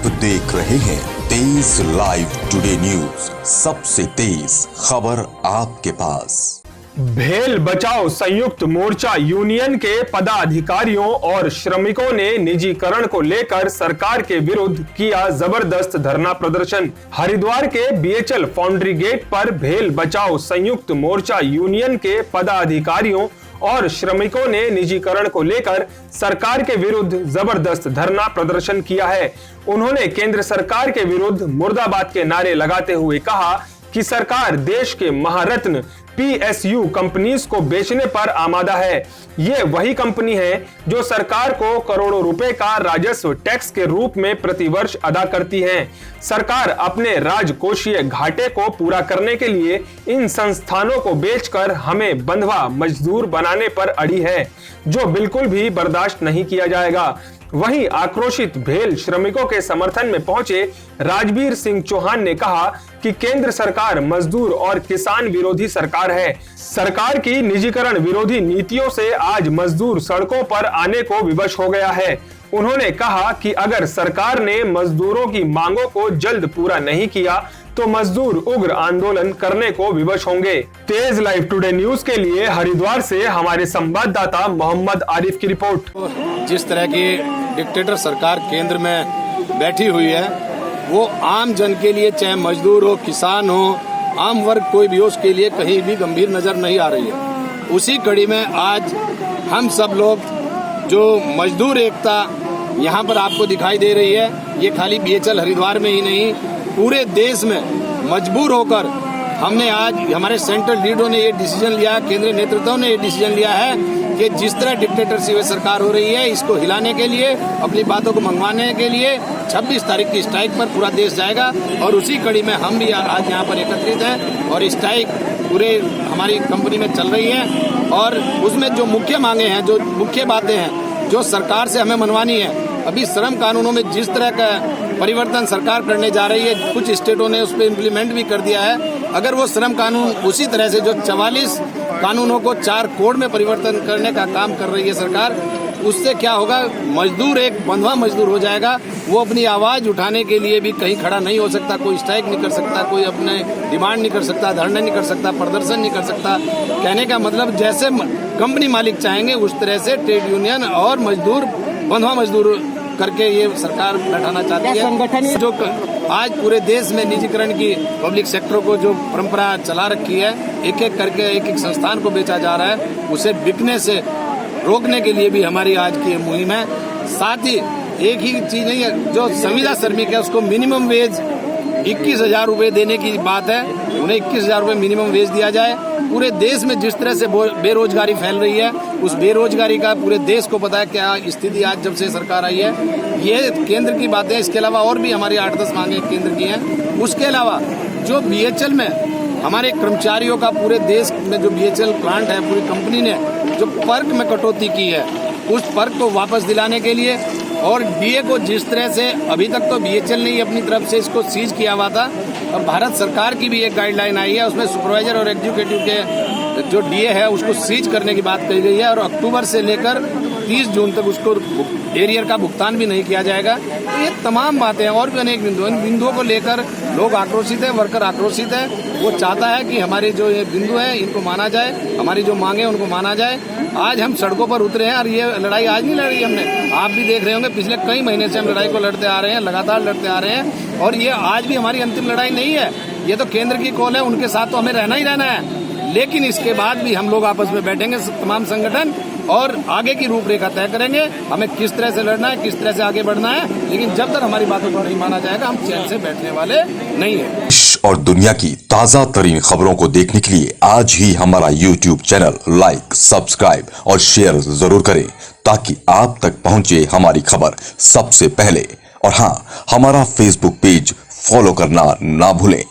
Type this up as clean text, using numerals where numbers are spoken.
आप देख रहे हैं तेज लाइव टुडे न्यूज, सबसे तेज खबर आपके पास। भेल बचाओ संयुक्त मोर्चा यूनियन के पदाधिकारियों और श्रमिकों ने निजीकरण को लेकर सरकार के विरुद्ध किया जबरदस्त धरना प्रदर्शन। हरिद्वार के बीएचएल फाउंड्री गेट पर भेल बचाओ संयुक्त मोर्चा यूनियन के पदाधिकारियों और श्रमिकों ने निजीकरण को लेकर सरकार के विरुद्ध जबरदस्त धरना प्रदर्शन किया है। उन्होंने केंद्र सरकार के विरुद्ध मुर्दाबाद के नारे लगाते हुए कहा कि सरकार देश के महारत्न पीएसयू कंपनीज को बेचने पर आमादा है। ये वही कंपनी है जो सरकार को करोड़ों रुपए का राजस्व टैक्स के रूप में प्रतिवर्ष अदा करती है। सरकार अपने राजकोषीय घाटे को पूरा करने के लिए इन संस्थानों को बेचकर हमें बंधवा मजदूर बनाने पर अड़ी है, जो बिल्कुल भी बर्दाश्त नहीं किया जाएगा। वहीं आक्रोशित भेल श्रमिकों के समर्थन में पहुंचे राजवीर सिंह चौहान ने कहा कि केंद्र सरकार मजदूर और किसान विरोधी सरकार है। सरकार की निजीकरण विरोधी नीतियों से आज मजदूर सड़कों पर आने को विवश हो गया है। उन्होंने कहा कि अगर सरकार ने मजदूरों की मांगों को जल्द पूरा नहीं किया तो मजदूर उग्र आंदोलन करने को विवश होंगे। तेज लाइव टुडे न्यूज के लिए हरिद्वार से हमारे संवाददाता मोहम्मद आरिफ की रिपोर्ट। जिस तरह की डिक्टेटर सरकार केंद्र में बैठी हुई है, वो आम जन के लिए, चाहे मजदूर हो, किसान हो, आम वर्ग कोई भी हो, उसके लिए कहीं भी गंभीर नजर नहीं आ रही है। उसी कड़ी में आज हम सब लोग जो मजदूर एकता यहाँ पर आपको दिखाई दे रही है, ये खाली बीएचएल हरिद्वार में ही नहीं, पूरे देश में मजबूर होकर हमने आज, हमारे सेंट्रल लीडरों ने ये डिसीजन लिया, केंद्रीय नेतृत्व ने ये डिसीजन लिया है कि जिस तरह डिक्टेटरशिप सरकार हो रही है, इसको हिलाने के लिए, अपनी बातों को मंगवाने के लिए 26 तारीख की स्ट्राइक पर पूरा देश जाएगा। और उसी कड़ी में हम भी आज यहाँ पर एकत्रित हैं और स्ट्राइक पूरे हमारी कंपनी में चल रही है। और उसमें जो मुख्य मांगे हैं, जो मुख्य बातें हैं, जो सरकार से हमें मनवानी है, अभी श्रम कानूनों में जिस तरह का परिवर्तन सरकार करने जा रही है, कुछ स्टेटों ने उस पर इम्प्लीमेंट भी कर दिया है। अगर वो श्रम कानून उसी तरह से जो 44 कानूनों को 4 कोड में परिवर्तन करने का काम कर रही है सरकार, उससे क्या होगा, मजदूर एक बंधवा मजदूर हो जाएगा। वो अपनी आवाज उठाने के लिए भी कहीं खड़ा नहीं हो सकता, कोई स्ट्राइक नहीं कर सकता, कोई अपने डिमांड नहीं कर सकता, धरना नहीं कर सकता, प्रदर्शन नहीं कर सकता। कहने का मतलब जैसे कंपनी मालिक चाहेंगे उस तरह से ट्रेड यूनियन और मजदूर बंधवा मजदूर करके ये सरकार बैठाना चाहती है। संगठन जो आज पूरे देश में निजीकरण की, पब्लिक सेक्टर को जो परंपरा चला रखी है, एक एक करके एक एक संस्थान को बेचा जा रहा है, उसे बिकने से रोकने के लिए भी हमारी आज की मुहिम है। साथ ही एक ही चीज नहीं है, जो संविदा श्रमिक है उसको मिनिमम वेज 21,000 रुपए देने की बात है, उन्हें 21,000 रुपए मिनिमम वेज दिया जाए। पूरे देश में जिस तरह से बेरोजगारी फैल रही है, उस बेरोजगारी का पूरे देश को पता है क्या स्थिति आज जब से सरकार आई है। ये केंद्र की बातें, इसके अलावा और भी हमारी 8-10 मांगे केंद्र की हैं। उसके अलावा जो बीएचएल में हमारे कर्मचारियों का, पूरे देश में जो बीएचएल प्लांट है, पूरी कंपनी ने जो पर्क में कटौती की है, उस पर्क को वापस दिलाने के लिए, और डीए को जिस तरह से अभी तक तो बीएचएल ने ही अपनी तरफ से इसको सीज किया हुआ था, अब भारत सरकार की भी एक गाइडलाइन आई है, उसमें सुपरवाइजर और एग्जीक्यूटिव के जो डीए है उसको सीज करने की बात कही गई है। और अक्टूबर से लेकर 30 जून तक उसको एरियर का भुगतान भी नहीं किया जाएगा। तो ये तमाम बातें और भी अनेक बिंदुओं को लेकर लोग आक्रोशित है, वर्कर आक्रोशित है। वो चाहता है कि हमारे जो ये बिंदु है इनको माना जाए, हमारी जो मांगे उनको माना जाए। आज हम सड़कों पर उतरे हैं और ये लड़ाई आज नहीं लड़ी हमने, आप भी देख रहे होंगे पिछले कई महीने से हम लड़ाई को लड़ते आ रहे हैं, लगातार लड़ते आ रहे हैं। और ये आज भी हमारी अंतिम लड़ाई नहीं है, ये तो केंद्र की कॉल है, उनके साथ तो हमें रहना ही रहना है। लेकिन इसके बाद भी हम लोग आपस में बैठेंगे तमाम संगठन और आगे की रूपरेखा तय करेंगे, हमें किस तरह से लड़ना है, किस तरह से आगे बढ़ना है। लेकिन जब तक हमारी बातों को नहीं माना जाएगा, हम चैन से बैठने वाले नहीं है। देश और दुनिया की ताजा तरीन खबरों को देखने के लिए आज ही हमारा YouTube चैनल लाइक, सब्सक्राइब और शेयर जरूर करें, ताकि आप तक पहुंचे हमारी खबर सबसे पहले। और हाँ, हमारा Facebook पेज फॉलो करना ना भूलें।